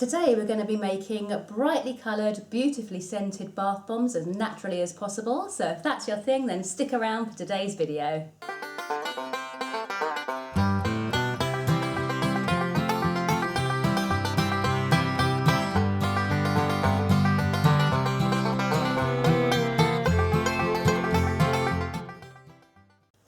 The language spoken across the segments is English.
Today we're going to be making brightly coloured, beautifully scented bath bombs as naturally as possible. So if that's your thing, then stick around for today's video.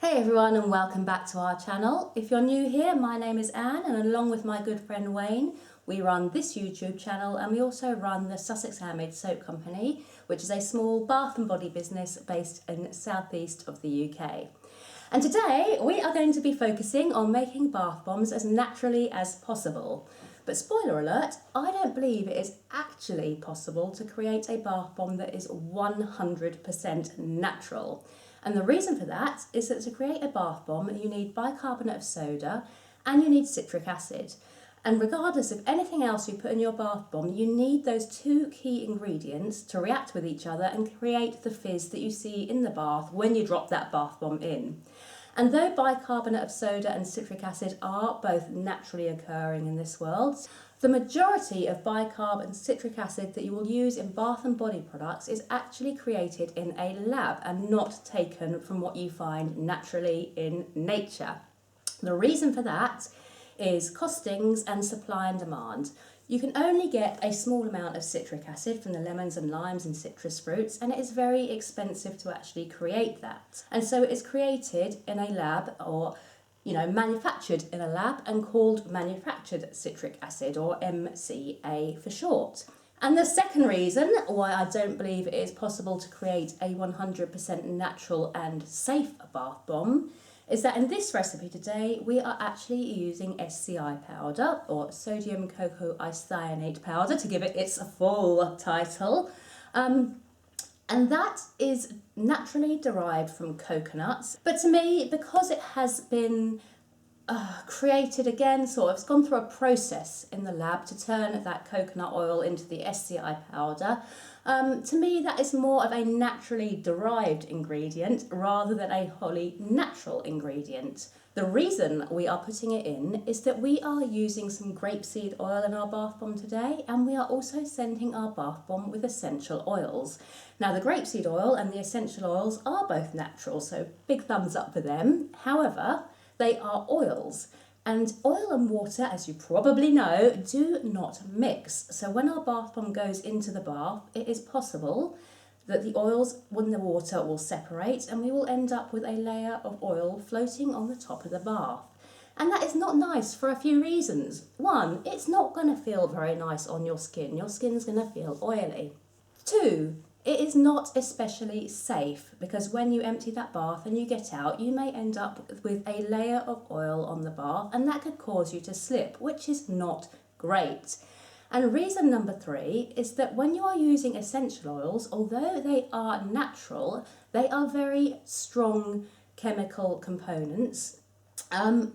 Hey everyone, and welcome back to our channel. If you're new here, my name is Anne, and along with my good friend Wayne, we run this YouTube channel, and we also run the Sussex Handmade Soap Company, which is a small bath and body business based in the southeast of the UK. And today we are going to be focusing on making bath bombs as naturally as possible. But spoiler alert, I don't believe it is actually possible to create a bath bomb that is 100% natural. And the reason for that is that to create a bath bomb, you need bicarbonate of soda and you need citric acid. And regardless of anything else you put in your bath bomb, you need those two key ingredients to react with each other and create the fizz that you see in the bath when you drop that bath bomb in. And though bicarbonate of soda and citric acid are both naturally occurring in this world, the majority of bicarb and citric acid that you will use in bath and body products is actually created in a lab and not taken from what you find naturally in nature. The reason for that is costings and supply and demand. You can only get a small amount of citric acid from the lemons and limes and citrus fruits, and it is very expensive to actually create that. And so it is created in a lab, or manufactured in a lab, and called manufactured citric acid, or MCA for short. And the second reason why I don't believe it is possible to create a 100% natural and safe bath bomb is that in this recipe today we are actually using SCI powder, or sodium cocoa isocyanate powder, to give it its full title. And that is naturally derived from coconuts. But to me, because it has been created again, it's gone through a process in the lab to turn that coconut oil into the SCI powder, to me that is more of a naturally derived ingredient rather than a wholly natural ingredient. The reason we are putting it in is that we are using some grapeseed oil in our bath bomb today, and we are also scenting our bath bomb with essential oils. Now, the grapeseed oil and the essential oils are both natural, so big thumbs up for them. However, they are oils, and oil and water, as you probably know, do not mix. So when our bath bomb goes into the bath, it is possible that the oils and the water will separate, and we will end up with a layer of oil floating on the top of the bath. And that is not nice for a few reasons. One, it's not going to feel very nice on your skin. Your skin's going to feel oily. Two, it is not especially safe, because when you empty that bath and you get out, you may end up with a layer of oil on the bath, and that could cause you to slip, which is not great. And reason number three is that when you are using essential oils, although they are natural, they are very strong chemical components. And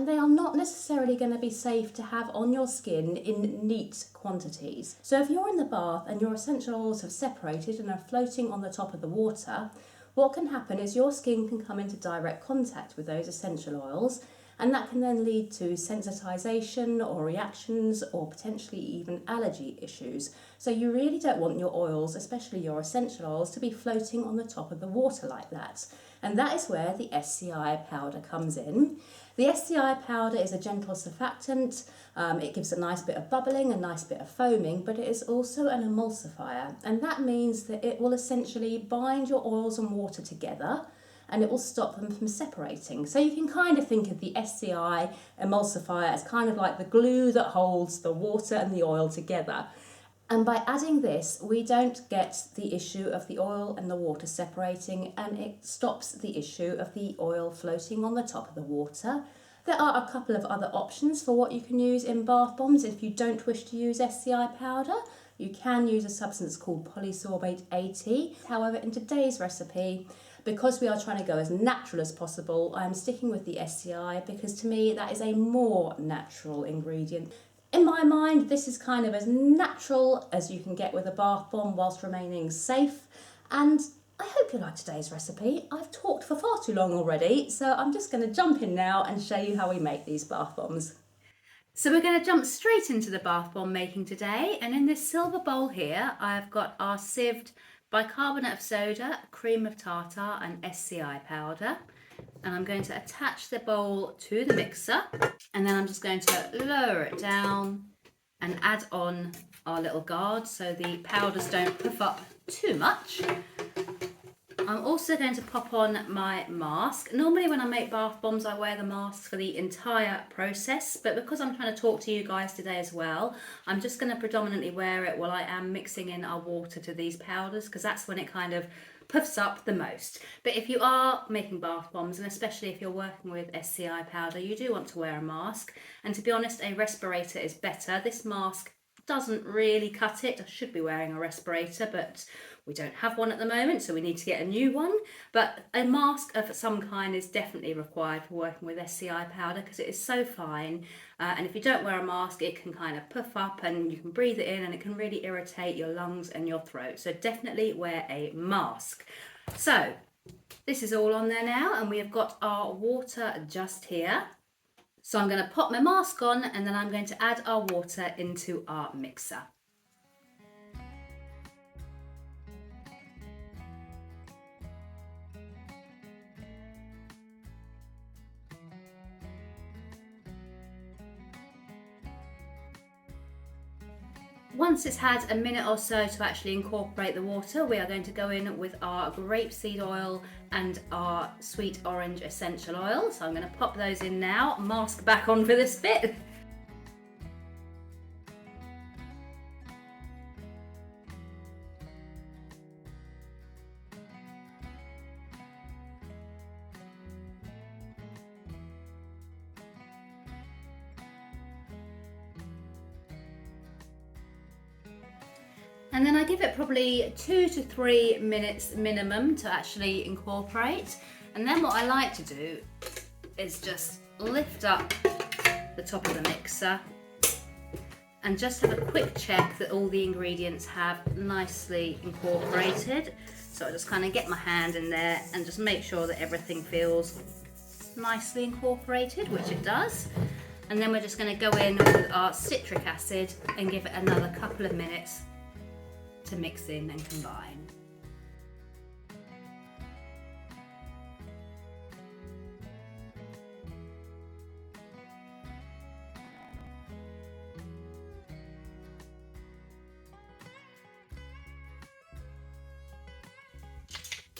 they are not necessarily going to be safe to have on your skin in neat quantities. So if you're in the bath and your essential oils have separated and are floating on the top of the water, what can happen is your skin can come into direct contact with those essential oils, and that can then lead to sensitization or reactions or potentially even allergy issues. So you really don't want your oils, especially your essential oils, to be floating on the top of the water like that. And that is where the SCI powder comes in. The SCI powder is a gentle surfactant. It gives a nice bit of bubbling, a nice bit of foaming, but it is also an emulsifier. And that means that it will essentially bind your oils and water together, and it will stop them from separating. So you can kind of think of the SCI emulsifier as kind of like the glue that holds the water and the oil together. And by adding this, we don't get the issue of the oil and the water separating, and it stops the issue of the oil floating on the top of the water. There are a couple of other options for what you can use in bath bombs if you don't wish to use SCI powder. You can use a substance called polysorbate 80. However, in today's recipe, because we are trying to go as natural as possible, I'm sticking with the SCI because to me that is a more natural ingredient. In my mind, this is kind of as natural as you can get with a bath bomb whilst remaining safe. And I hope you like today's recipe. I've talked for far too long already, so I'm just going to jump in now and show you how we make these bath bombs. So we're going to jump straight into the bath bomb making today, and in this silver bowl here I've got our sieved bicarbonate of soda, cream of tartar and SCI powder, and I'm going to attach the bowl to the mixer, and then I'm just going to lower it down and add on our little guard so the powders don't puff up too much. I'm also going to pop on my mask. Normally when I make bath bombs I wear the mask for the entire process, but because I'm trying to talk to you guys today as well, I'm just going to predominantly wear it while I am mixing in our water to these powders, because that's when it kind of puffs up the most. But if you are making bath bombs, and especially if you're working with SCI powder, you do want to wear a mask, and to be honest, a respirator is better. This mask doesn't really cut it. I should be wearing a respirator, but we don't have one at the moment, so we need to get a new one. But a mask of some kind is definitely required for working with SCI powder because it is so fine. And if you don't wear a mask, it can kind of puff up and you can breathe it in and it can really irritate your lungs and your throat. So definitely wear a mask. So this is all on there now, and we have got our water just here. So I'm going to pop my mask on and then I'm going to add our water into our mixer. Once it's had a minute or so to actually incorporate the water, we are going to go in with our grapeseed oil and our sweet orange essential oil. So I'm going to pop those in now, mask back on for this bit. And then I give it probably 2 to 3 minutes minimum to actually incorporate. And then what I like to do is just lift up the top of the mixer and just have a quick check that all the ingredients have nicely incorporated. So I just kind of get my hand in there and just make sure that everything feels nicely incorporated, which it does. And then we're just going to go in with our citric acid and give it another couple of minutes to mix in and combine.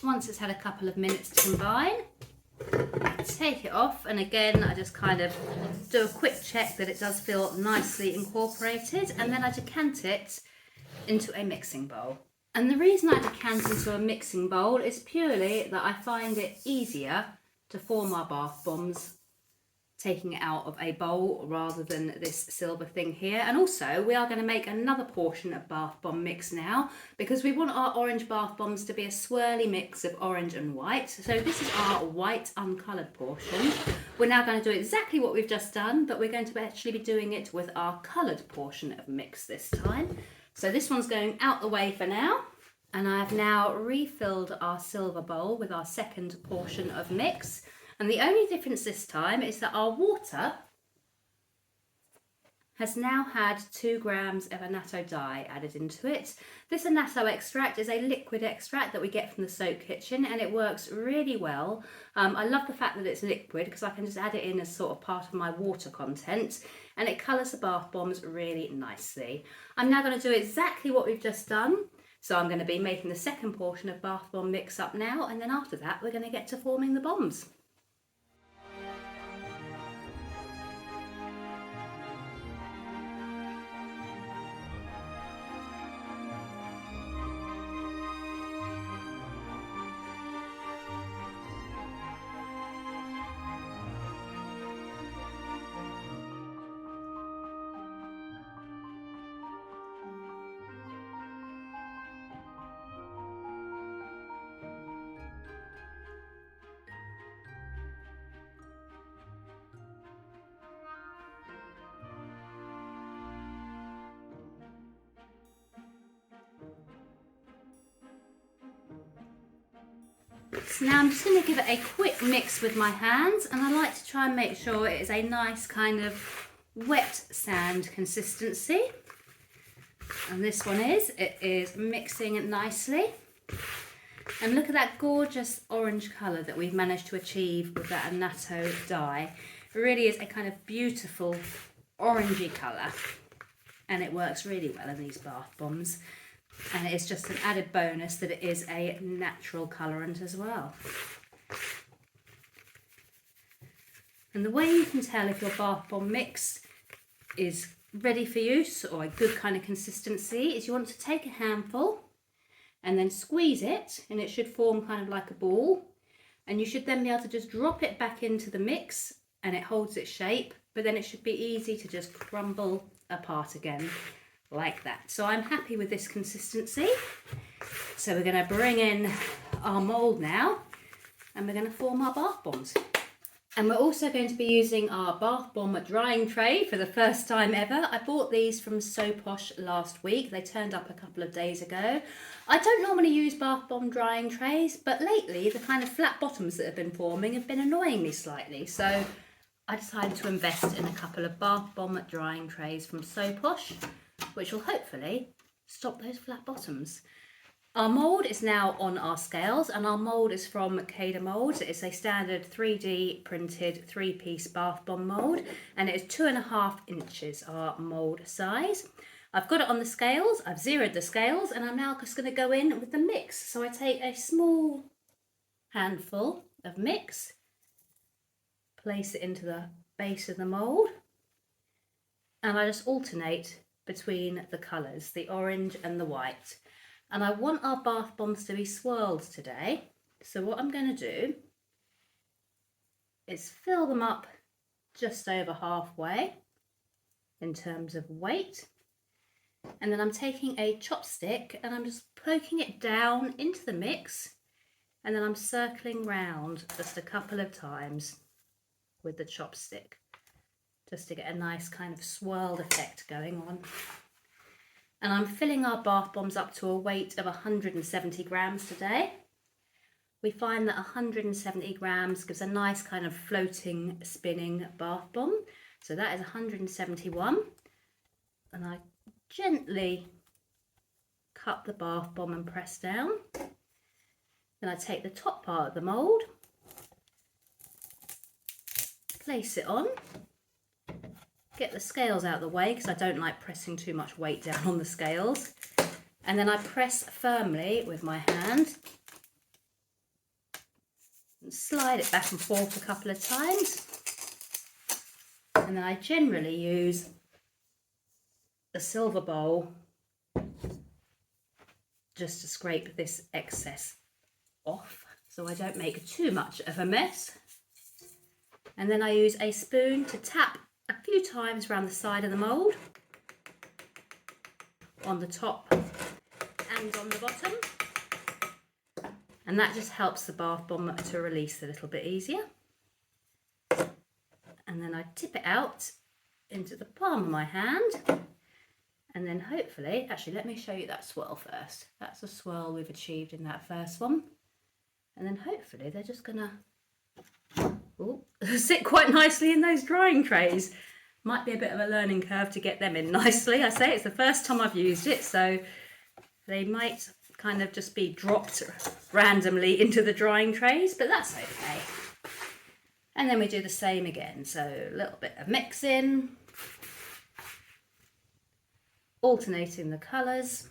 Once it's had a couple of minutes to combine, take it off, and again I just kind of do a quick check that it does feel nicely incorporated, and then I decant it into a mixing bowl. And the reason I decant into a mixing bowl is purely that I find it easier to form our bath bombs taking it out of a bowl rather than this silver thing here. And also we are going to make another portion of bath bomb mix now, because we want our orange bath bombs to be a swirly mix of orange and white. So this is our white uncoloured portion. We're now going to do exactly what we've just done, but we're going to actually be doing it with our coloured portion of mix this time. So this one's going out the way for now, and I've now refilled our silver bowl with our second portion of mix. And the only difference this time is that our water has now had 2 grams of annatto dye added into it. This annatto extract is a liquid extract that we get from the soap kitchen, and it works really well. I love the fact that it's liquid because I can just add it in as sort of part of my water content, and it colours the bath bombs really nicely. I'm now going to do exactly what we've just done. So I'm going to be making the second portion of bath bomb mix up now, and then after that we're going to get to forming the bombs. So now I'm just going to give it a quick mix with my hands, and I like to try and make sure it is a nice kind of wet sand consistency. And this one it is mixing nicely. And look at that gorgeous orange colour that we've managed to achieve with that annatto dye. It really is a kind of beautiful orangey colour, and it works really well in these bath bombs. And it is just an added bonus that it is a natural colourant as well. And the way you can tell if your bath bomb mix is ready for use or a good kind of consistency is you want to take a handful and then squeeze it, and it should form kind of like a ball, and you should then be able to just drop it back into the mix and it holds its shape, but then it should be easy to just crumble apart again like that. So I'm happy with this consistency. So we're going to bring in our mould now and we're going to form our bath bombs. And we're also going to be using our bath bomb drying tray for the first time ever. I bought these from So Posh last week. They turned up a couple of days ago. I don't normally use bath bomb drying trays, but lately the kind of flat bottoms that have been forming have been annoying me slightly. So I decided to invest in a couple of bath bomb drying trays from So Posh, which will hopefully stop those flat bottoms. Our mould is now on our scales, and our mould is from Cada Moulds. It's a standard 3D printed 3-piece bath bomb mould, and it is 2.5 inches our mould size. I've got it on the scales, I've zeroed the scales, and I'm now just going to go in with the mix. So I take a small handful of mix, place it into the base of the mould, and I just alternate between the colours, the orange and the white. And I want our bath bombs to be swirled today. So what I'm going to do is fill them up just over halfway in terms of weight. And then I'm taking a chopstick and I'm just poking it down into the mix. And then I'm circling round just a couple of times with the chopstick, just to get a nice kind of swirled effect going on. And I'm filling our bath bombs up to a weight of 170 grams today. We find that 170 grams gives a nice kind of floating, spinning bath bomb. So that is 171. And I gently cut the bath bomb and press down. Then I take the top part of the mould, place it on. Get the scales out of the way because I don't like pressing too much weight down on the scales. And then I press firmly with my hand and slide it back and forth a couple of times. And then I generally use a silver bowl just to scrape this excess off so I don't make too much of a mess. And then I use a spoon to tap a few times around the side of the mould, on the top and on the bottom, and that just helps the bath bomb to release a little bit easier. And then I tip it out into the palm of my hand, and then hopefully, actually let me show you that swirl first. That's a swirl we've achieved in that first one, and then hopefully they're just gonna sit quite nicely in those drying trays. Might be a bit of a learning curve to get them in nicely. I say it's the first time I've used it, so they might kind of just be dropped randomly into the drying trays, but that's okay. And then we do the same again. So a little bit of mixing, alternating the colours.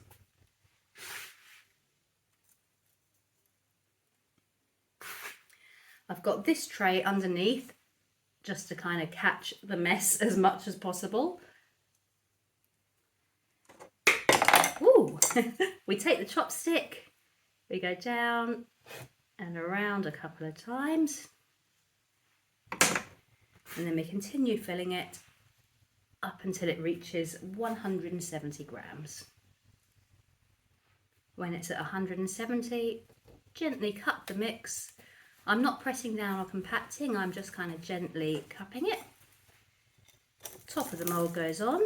I've got this tray underneath just to kind of catch the mess as much as possible. Ooh, we take the chopstick, we go down and around a couple of times, and then we continue filling it up until it reaches 170 grams. When it's at 170, gently cut the mix. I'm not pressing down or compacting, I'm just kind of gently cupping it. Top of the mould goes on.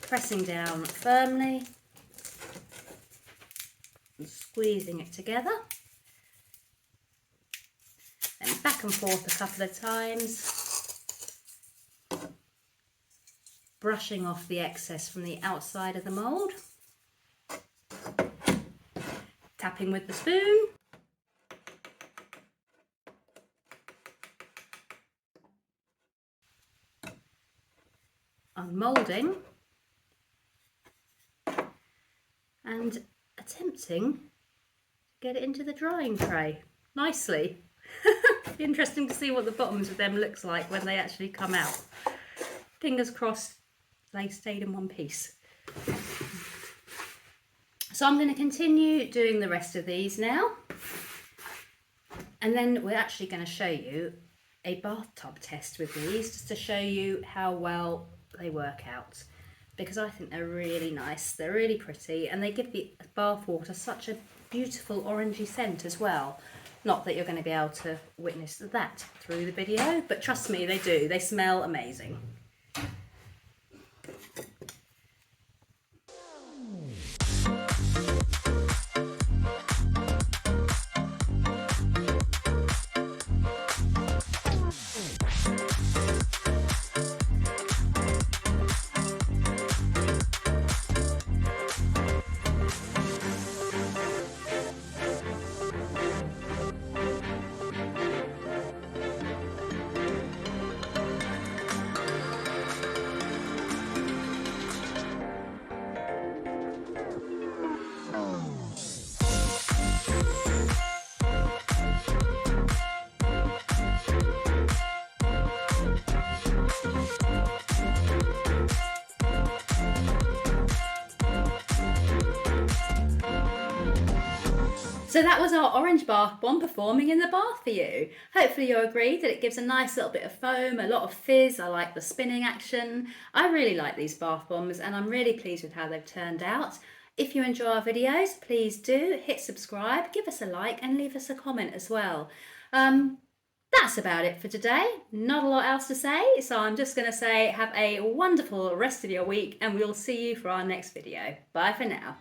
Pressing down firmly and squeezing it together. Then back and forth a couple of times. brushing off the excess from the outside of the mould. Tapping with the spoon. Unmoulding. And attempting to get it into the drying tray nicely. Interesting to see what the bottoms of them looks like when they actually come out. Fingers crossed they stayed in one piece. So I'm going to continue doing the rest of these now, and then we're actually going to show you a bathtub test with these, just to show you how well they work out, because I think they're really nice, they're really pretty, and they give the bath water such a beautiful orangey scent as well. Not that you're going to be able to witness that through the video, but trust me, they do. They smell amazing. So that was our orange bath bomb performing in the bath for you. Hopefully you'll agree that it gives a nice little bit of foam, a lot of fizz. I like the spinning action. I really like these bath bombs and I'm really pleased with how they've turned out. If you enjoy our videos, please do hit subscribe, give us a like and leave us a comment as well. That's about it for today. Not a lot else to say, so I'm just going to say have a wonderful rest of your week and we'll see you for our next video. Bye for now.